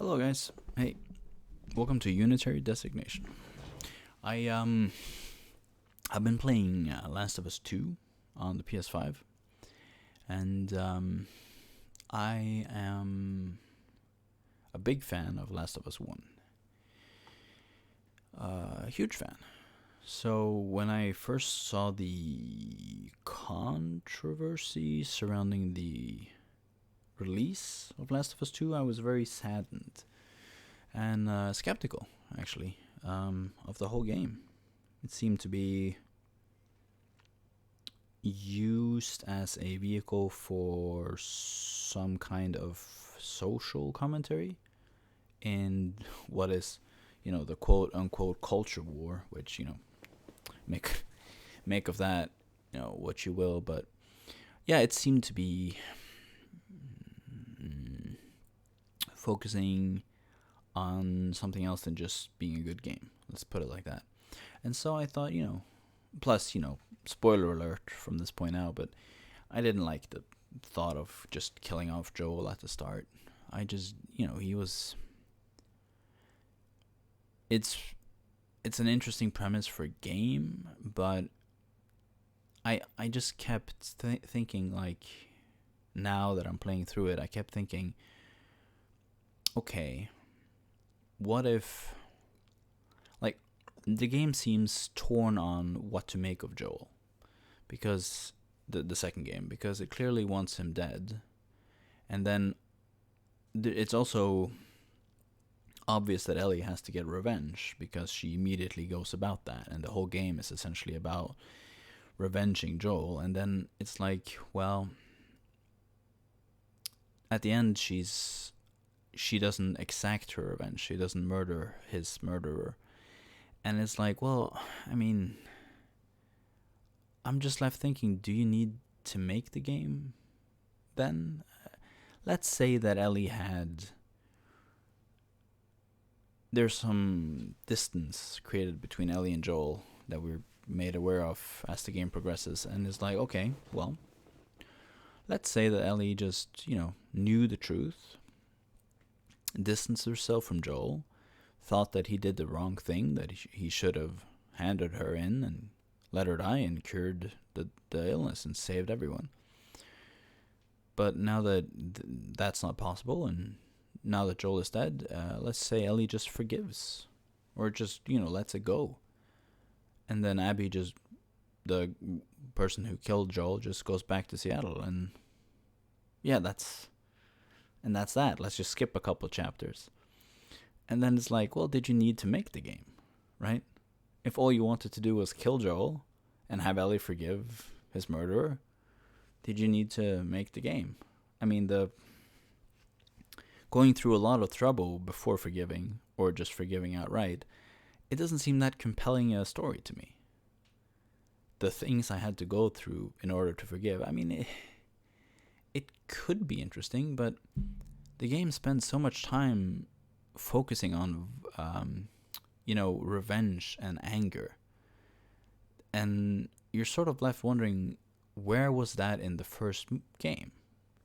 Hello, guys. Hey, welcome to Unitary Designation. I've been playing Last of Us 2 on the PS5, and I am a big fan of Last of Us 1. A huge fan. So when I first saw the controversy surrounding the release of Last of Us 2, I was very saddened and skeptical, actually, of the whole game. It seemed to be used as a vehicle for some kind of social commentary in what is, the quote unquote culture war, which, make of that, what you will. But yeah, it seemed to be focusing on something else than just being a good game. Let's put it like that. And so I thought, plus, spoiler alert from this point out, but I didn't like the thought of just killing off Joel at the start. I just, he was. It's an interesting premise for a game, but I just kept thinking, like, now that I'm playing through it, I kept thinking, okay, what if, like, the game seems torn on what to make of Joel, because the second game, because it clearly wants him dead, and then it's also obvious that Ellie has to get revenge, because she immediately goes about that, and the whole game is essentially about revenging Joel. And then it's like, well, at the end she doesn't exact her revenge. She doesn't murder his murderer. And it's like, well, I mean, I'm just left thinking, do you need to make the game then? Let's say that Ellie there's some distance created between Ellie and Joel that we're made aware of as the game progresses. And it's like, okay, well, let's say that Ellie just, knew the truth, distanced herself from Joel, thought that he did the wrong thing, that he should have handed her in and let her die and cured the illness and saved everyone. But now that that's not possible, and now that Joel is dead, let's say Ellie just forgives, or just, lets it go. And then Abby, just the person who killed Joel, just goes back to Seattle. And yeah, that's that. Let's just skip a couple chapters. And then it's like, well, did you need to make the game, right? If all you wanted to do was kill Joel and have Ellie forgive his murderer, did you need to make the game? I mean, going through a lot of trouble before forgiving, or just forgiving outright, it doesn't seem that compelling a story to me. The things I had to go through in order to forgive, I mean, it could be interesting, but the game spends so much time focusing on, revenge and anger. And you're sort of left wondering, where was that in the first game?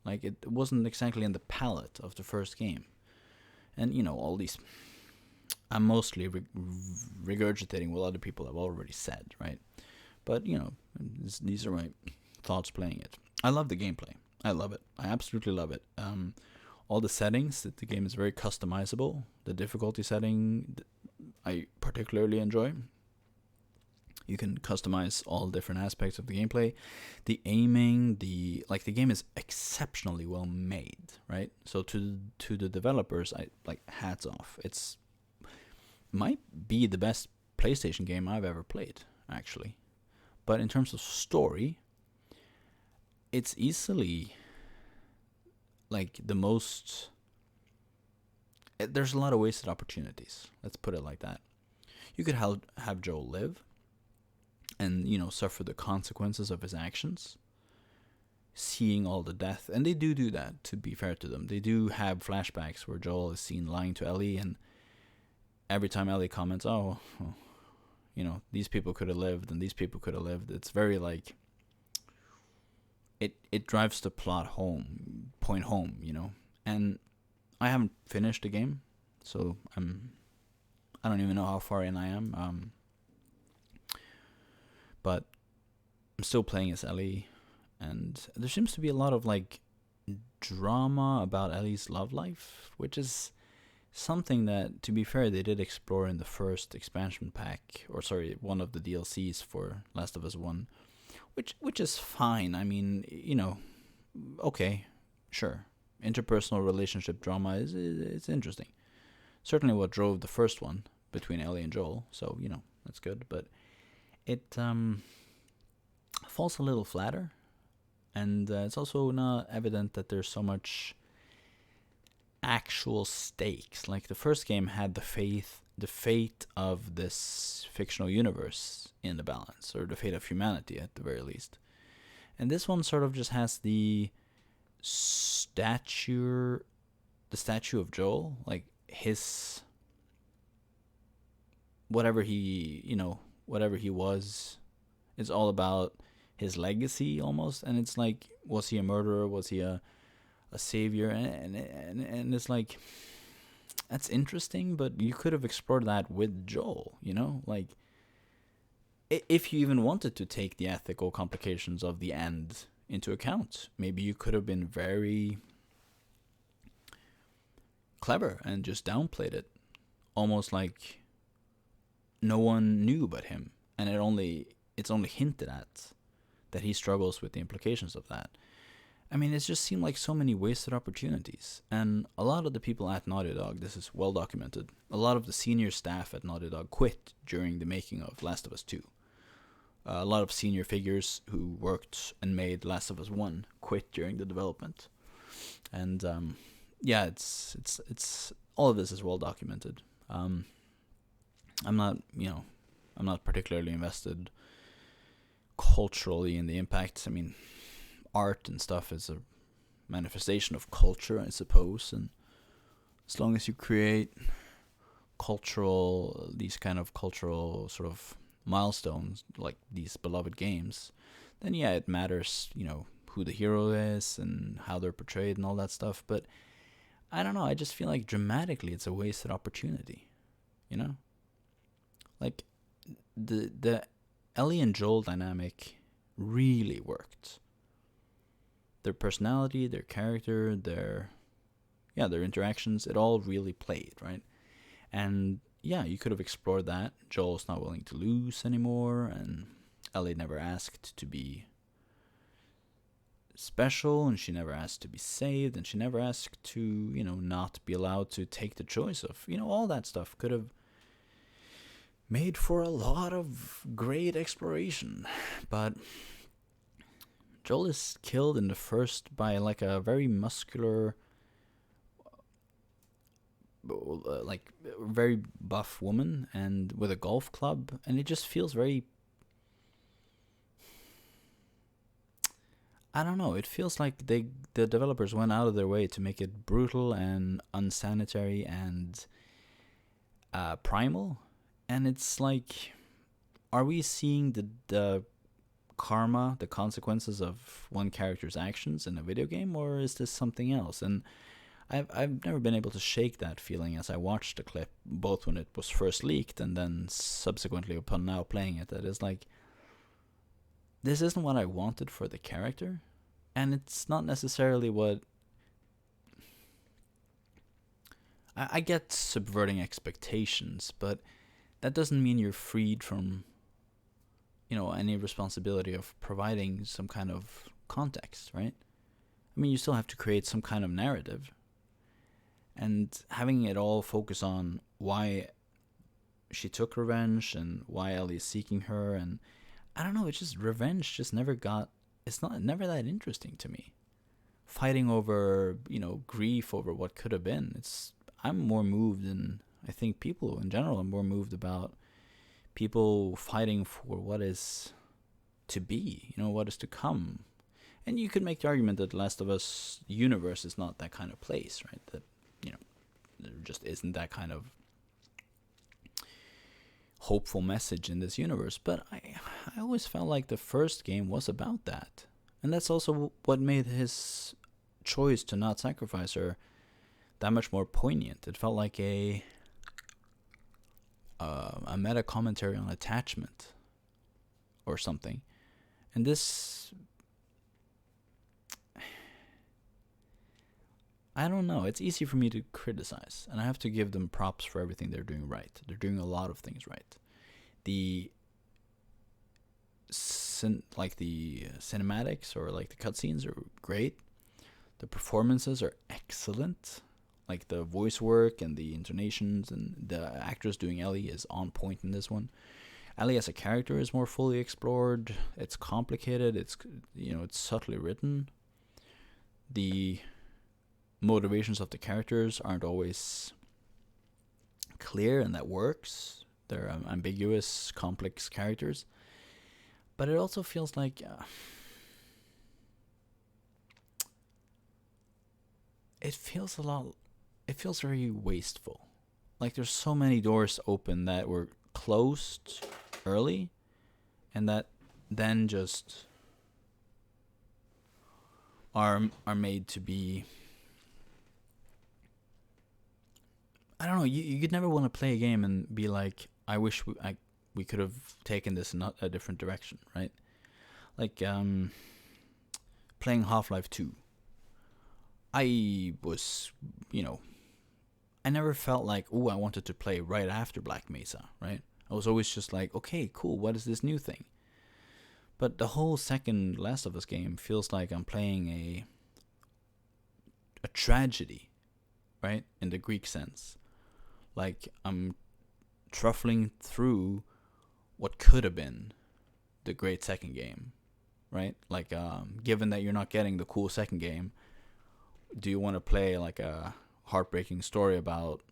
Like, it wasn't exactly in the palette of the first game. And, all these, I'm mostly regurgitating what other people have already said, right? But, these are my thoughts playing it. I love the gameplay. I love it. I absolutely love it. All the settings, the game is very customizable. The difficulty setting, I particularly enjoy. You can customize all different aspects of the gameplay. The aiming, the game is exceptionally well made, right? So to the developers, I hats off. It's might be the best PlayStation game I've ever played, actually. But in terms of story, it's easily the most. There's a lot of wasted opportunities. Let's put it like that. You could have Joel live and, suffer the consequences of his actions, seeing all the death. And they do that, to be fair to them. They do have flashbacks where Joel is seen lying to Ellie, and every time Ellie comments, oh, well, these people could have lived and these people could have lived, it's very it drives the point home, And I haven't finished the game, So I don't even know how far in I am. But I'm still playing as Ellie, and there seems to be a lot of like drama about Ellie's love life, which is something that, to be fair, they did explore in the first expansion pack, or sorry, one of the DLCs for Last of Us 1, which is fine. I mean, okay, sure. Interpersonal relationship drama is it's interesting. Certainly what drove the first one between Ellie and Joel, so, that's good, but it falls a little flatter, and it's also not evident that there's so much actual stakes. Like the first game had the fate of this fictional universe in the balance, or the fate of humanity at the very least. And this one sort of just has the statue of Joel, like his whatever he was. It's all about his legacy almost, and it's like, was he a murderer? Was he a savior? And it's like, that's interesting, but you could have explored that with Joel, like if you even wanted to take the ethical complications of the end into account, maybe you could have been very clever and just downplayed it, almost like no one knew but him, and it's only hinted at that he struggles with the implications of that. I mean, it just seemed like so many wasted opportunities. And a lot of the people at Naughty Dog, this is well documented, a lot of the senior staff at Naughty Dog quit during the making of Last of Us 2. A lot of senior figures who worked and made Last of Us 1 quit during the development. And it's all of this is well documented. I'm not particularly invested culturally in the impact. I mean, art and stuff is a manifestation of culture, I suppose, and as long as you create these kind of cultural sort of milestones, like these beloved games, then yeah, it matters, who the hero is and how they're portrayed and all that stuff. But I don't know, I just feel like dramatically it's a wasted opportunity, like the Ellie and Joel dynamic really worked. Their personality, their character, their interactions, it all really played, right? And yeah, you could have explored that. Joel's not willing to lose anymore, and Ellie never asked to be special, and she never asked to be saved, and she never asked to, not be allowed to take the choice of, all that stuff could have made for a lot of great exploration. But Joel is killed in the first by like a very muscular, like very buff woman, and with a golf club, and it just feels very, I don't know, it feels like the developers went out of their way to make it brutal and unsanitary and primal. And it's like, are we seeing the karma, the consequences of one character's actions in a video game, or is this something else? And I've never been able to shake that feeling as I watched the clip, both when it was first leaked and then subsequently upon now playing it, that is like, this isn't what I wanted for the character, and it's not necessarily what I get subverting expectations, but that doesn't mean you're freed from, any responsibility of providing some kind of context, right? I mean, you still have to create some kind of narrative, and having it all focus on why she took revenge and why Ellie is seeking her, and I don't know, it's just revenge just never that interesting to me. Fighting over, grief over what could have been. I'm more moved, and I think people in general are more moved about people fighting for what is to be, what is to come. And you could make the argument that Last of Us universe is not that kind of place, right? That, there just isn't that kind of hopeful message in this universe. But I always felt like the first game was about that. And that's also what made his choice to not sacrifice her that much more poignant. It felt like a meta commentary on attachment or something. And this, I don't know. It's easy for me to criticize, and I have to give them props for everything they're doing right. They're doing a lot of things right. The cinematics or like the cutscenes are great. The performances are excellent. Like the voice work and the intonations and the actress doing Ellie is on point in this one. Ellie as a character is more fully explored. It's complicated. It's subtly written. The motivations of the characters aren't always clear, and that works. They're ambiguous, complex characters. But it also feels like it feels very wasteful. Like there's so many doors open that were closed early, and that then just are made to be. I don't know. You'd never want to play a game and be like, I wish we could have taken this in a different direction, right? Like playing Half-Life 2. I was, I never felt like, I wanted to play right after Black Mesa, right? I was always just like, okay, cool, what is this new thing? But the whole second Last of Us game feels like I'm playing a tragedy, right? In the Greek sense. Like I'm truffling through what could have been the great second game, right? Like, given that you're not getting the cool second game, do you want to play like a heartbreaking story about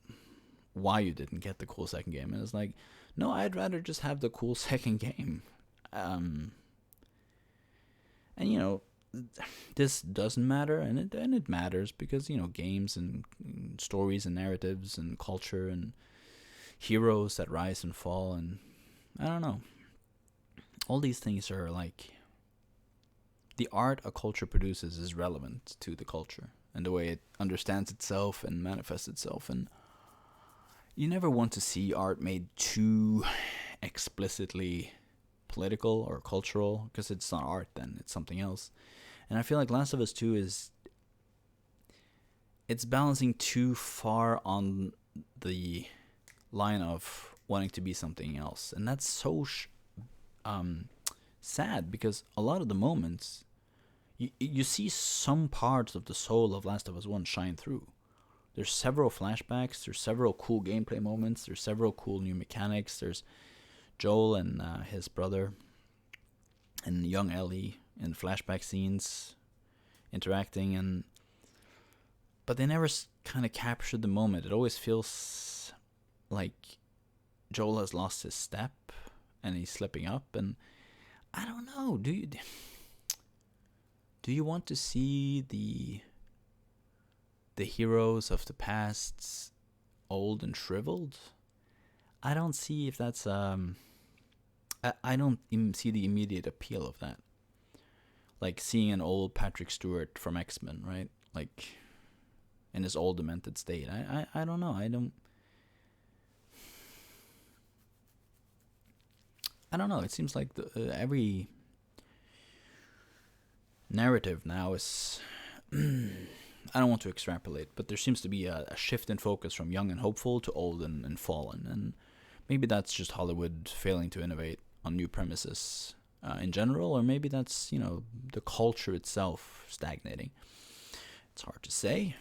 why you didn't get the cool second game? And it's like, no, I'd rather just have the cool second game. And this doesn't matter, and it matters because games and stories and narratives and culture and heroes that rise and fall, and I don't know. All these things are like the art a culture produces is relevant to the culture and the way it understands itself and manifests itself. And you never want to see art made too explicitly political or cultural, because it's not art then, it's something else. And I feel like Last of Us 2 it's balancing too far on the line of wanting to be something else. And that's so sad, because a lot of the moments, you see some parts of the soul of Last of Us 1 shine through. There's several flashbacks, there's several cool gameplay moments, there's several cool new mechanics, there's Joel and his brother and young Ellie in flashback scenes interacting, but they never kind of captured the moment. It always feels like Joel has lost his step and he's slipping up, and I don't know, do you want to see the heroes of the past old and shriveled? I don't see if that's I don't even see the immediate appeal of that. Like seeing an old Patrick Stewart from X-Men, right? Like in his old demented state. I don't know. I don't know. It seems like every narrative now is I don't want to extrapolate, but there seems to be a shift in focus from young and hopeful to old and fallen. And maybe that's just Hollywood failing to innovate on new premises in general, or maybe that's, the culture itself stagnating. It's hard to say.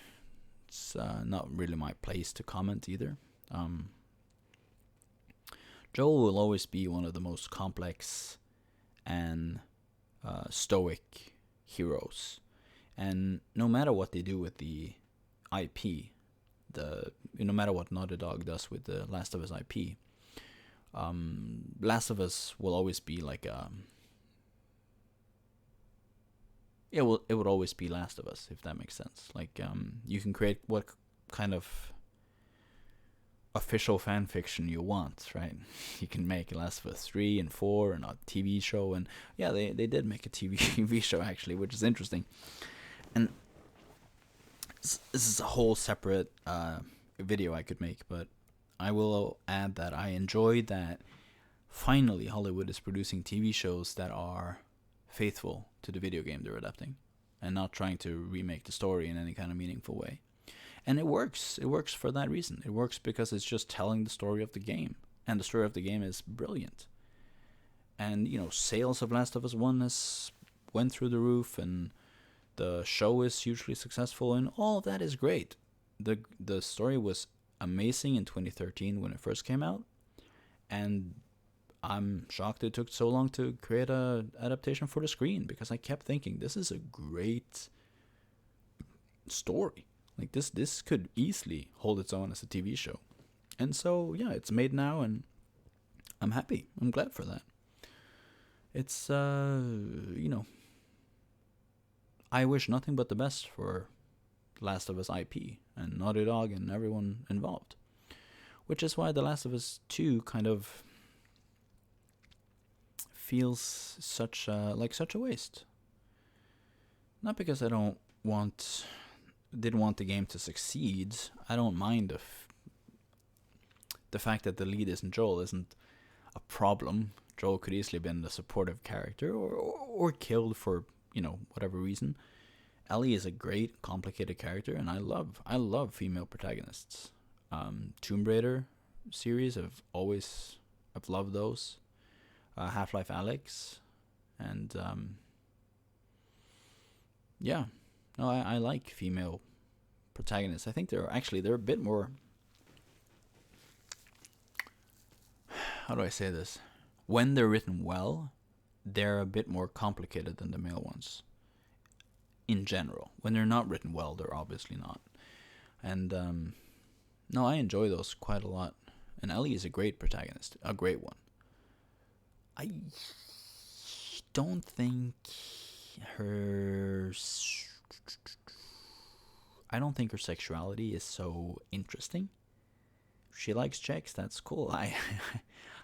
It's not really my place to comment either. Joel will always be one of the most complex and stoic heroes. And no matter what they do with the IP, no matter what Naughty Dog does with the Last of Us IP, Last of Us will always be like it would always be Last of Us, if that makes sense. Like you can create what kind of official fan fiction you want, right? You can make Last of Us 3 and 4 and a TV show, and yeah, they did make a TV show actually, which is interesting. And this is a whole separate video I could make, but I will add that I enjoy that finally Hollywood is producing TV shows that are faithful to the video game they're adapting and not trying to remake the story in any kind of meaningful way. And it works. It works for that reason. It works because it's just telling the story of the game. And the story of the game is brilliant. And, sales of Last of Us 1 has went through the roof, and the show is hugely successful, and all of that is great. The story was amazing in 2013 when it first came out, and I'm shocked it took so long to create a adaptation for the screen, because I kept thinking this is a great story. Like this could easily hold its own as a TV show. And so yeah, it's made now, and I'm happy. I'm glad for that. It's I wish nothing but the best for Last of Us IP and Naughty Dog and everyone involved. Which is why The Last of Us 2 kind of feels like such a waste. Not because I didn't want the game to succeed. I don't mind the fact that the lead isn't Joel isn't a problem. Joel could easily have been the supportive character or killed for, whatever reason. Ellie is a great, complicated character, and I love female protagonists. Tomb Raider series, I've loved those. Half-Life Alyx, and yeah, no, I like female protagonists. I think they're a bit more. How do I say this? When they're written well, they're a bit more complicated than the male ones. In general, when they're not written well, they're obviously not. And no, I enjoy those quite a lot. And Ellie is a great protagonist, a great one. I don't think her sexuality is so interesting. She likes chicks, that's cool. I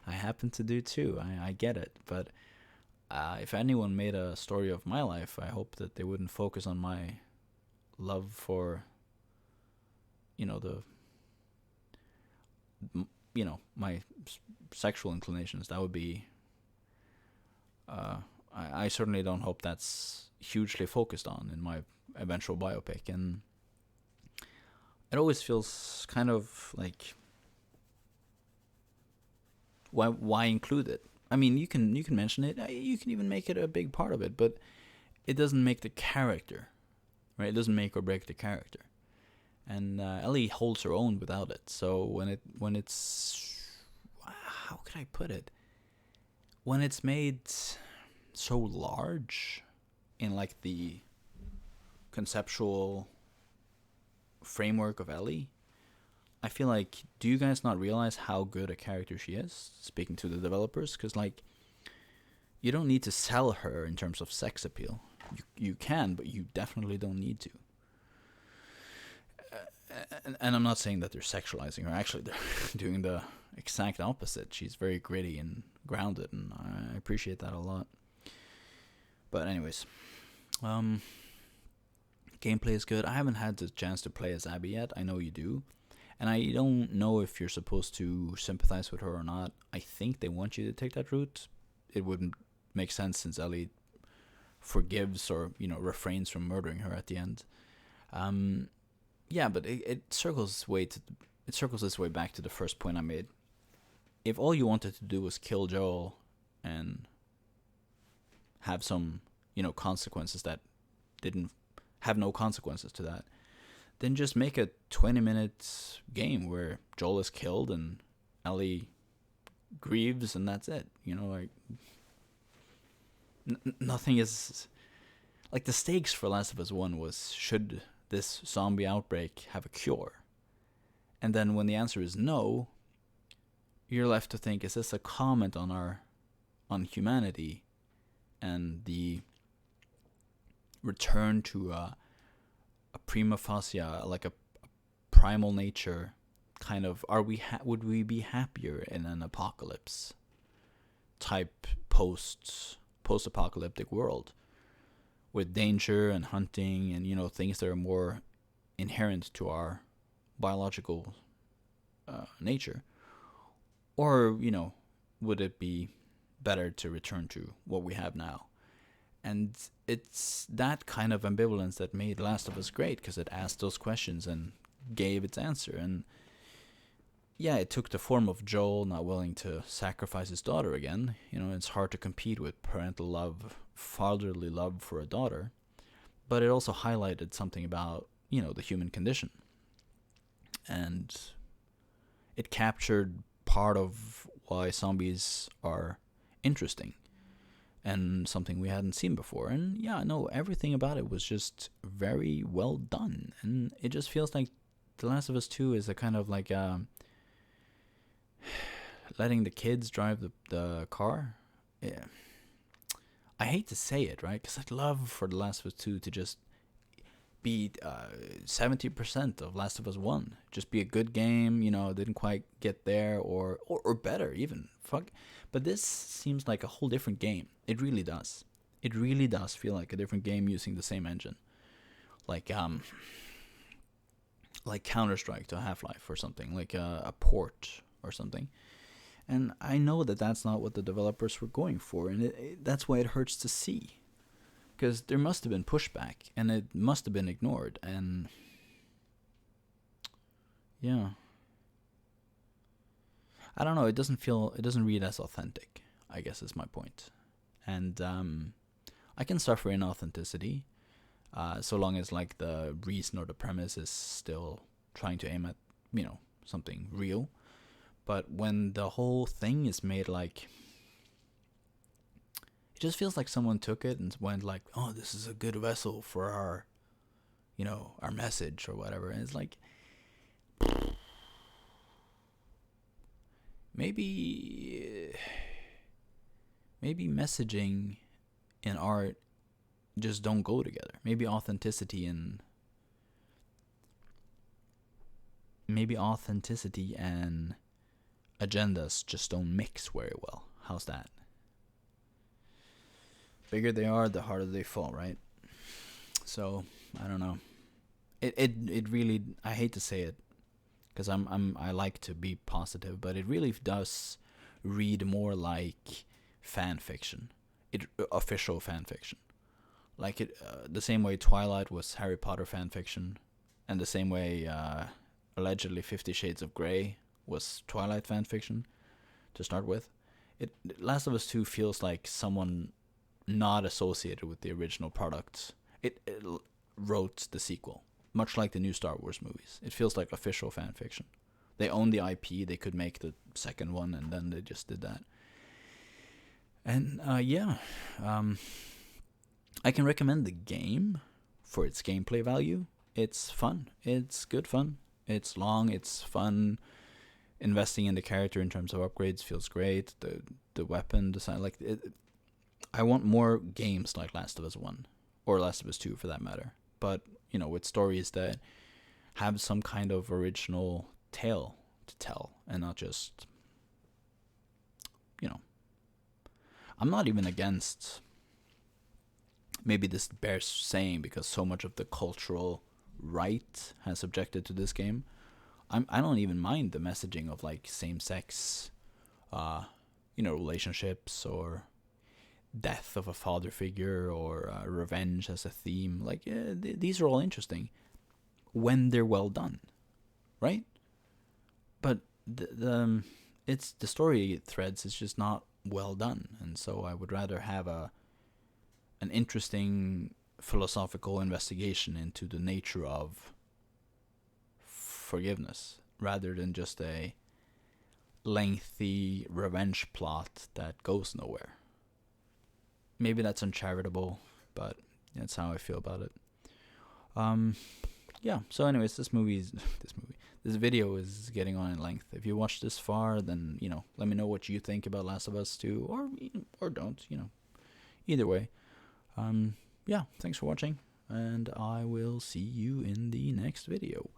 happen to do too. I get it. But if anyone made a story of my life, I hope that they wouldn't focus on my love for, my sexual inclinations. That would be. I certainly don't hope that's hugely focused on in my eventual biopic, and it always feels kind of like, why include it? I mean, you can mention it, you can even make it a big part of it, but it doesn't make the character, right? It doesn't make or break the character, and Ellie holds her own without it. So when it's, how can I put it? When it's made so large in like the conceptual framework of Ellie, I feel like, do you guys not realize how good a character she is? Speaking to the developers, because like, you don't need to sell her in terms of sex appeal. You can, but you definitely don't need to. And I'm not saying that they're sexualizing her. Actually, they're doing the exact opposite. She's very gritty and grounded, and I appreciate that a lot. But anyways, gameplay is good. I haven't had the chance to play as Abby yet. I know you do. And I don't know if you're supposed to sympathize with her or not. I think they want you to take that route. It wouldn't make sense since Ellie forgives or, refrains from murdering her at the end. Yeah, but it circles this way back to the first point I made. If all you wanted to do was kill Joel and have some, consequences that didn't have no consequences to that, then just make a 20-minute game where Joel is killed and Ellie grieves, and that's it. Nothing is like, the stakes for Last of Us 1 was, should this zombie outbreak have a cure? And then when the answer is no, you're left to think, is this a comment on humanity and the return to a prima facie, like a primal nature kind of, would we be happier in an apocalypse type post-apocalyptic world with danger and hunting and, things that are more inherent to our biological nature, or would it be better to return to what we have now? And it's that kind of ambivalence that made Last of Us great, because it asked those questions and gave its answer. And yeah, it took the form of Joel not willing to sacrifice his daughter again. It's hard to compete with parental love, fatherly love for a daughter. But it also highlighted something about, the human condition. And it captured part of why zombies are interesting and something we hadn't seen before. And yeah, no, everything about it was just very well done. And it just feels like The Last of Us 2 is a kind of like letting the kids drive the car. Yeah. I hate to say it, right? Because I'd love for The Last of Us 2 to just be 70% of Last of Us 1. Just be a good game, didn't quite get there, or better even. Fuck. But this seems like a whole different game. It really does. It really does feel like a different game using the same engine. Like Counter-Strike to Half-Life or something. Like a port or something. And I know that that's not what the developers were going for. And that's why it hurts to see. Because there must have been pushback, and it must have been ignored, and yeah, I don't know. It doesn't read as authentic, I guess is my point. And I can suffer inauthenticity, so long as like the reason or the premise is still trying to aim at something real. But when the whole thing is made like, it just feels like someone took it and went like, oh, this is a good vessel for our, our message or whatever. And it's like, maybe messaging and art just don't go together. Maybe authenticity and agendas just don't mix very well. How's that? Bigger they are, the harder they fall, right? So I don't know. It really, I hate to say it, because I like to be positive, but it really does read more like fan fiction, official fan fiction, like it the same way Twilight was Harry Potter fan fiction, and the same way allegedly 50 Shades of Grey was Twilight fan fiction to start with. Last of Us 2 feels like someone not associated with the original product. It wrote the sequel, much like the new Star Wars movies. It feels like official fan fiction. They own the IP. They could make the second one, and then they just did that. And I can recommend the game for its gameplay value. It's fun. It's good fun. It's long. It's fun. Investing in the character in terms of upgrades feels great. The weapon design, like it, I want more games like Last of Us 1 or Last of Us 2 for that matter. But, with stories that have some kind of original tale to tell and not just, I'm not even against, maybe this bears saying because so much of the cultural right has objected to this game. I don't even mind the messaging of like same-sex, relationships or death of a father figure or revenge as a theme. Like these are all interesting when they're well done, right? But it's the story threads is just not well done, and so I would rather have an interesting philosophical investigation into the nature of forgiveness rather than just a lengthy revenge plot that goes nowhere. Maybe that's uncharitable, but that's how I feel about it. Yeah. So, anyways, this video is getting on in length. If you watched this far, then let me know what you think about Last of Us 2, or don't. Either way. Yeah. Thanks for watching, and I will see you in the next video.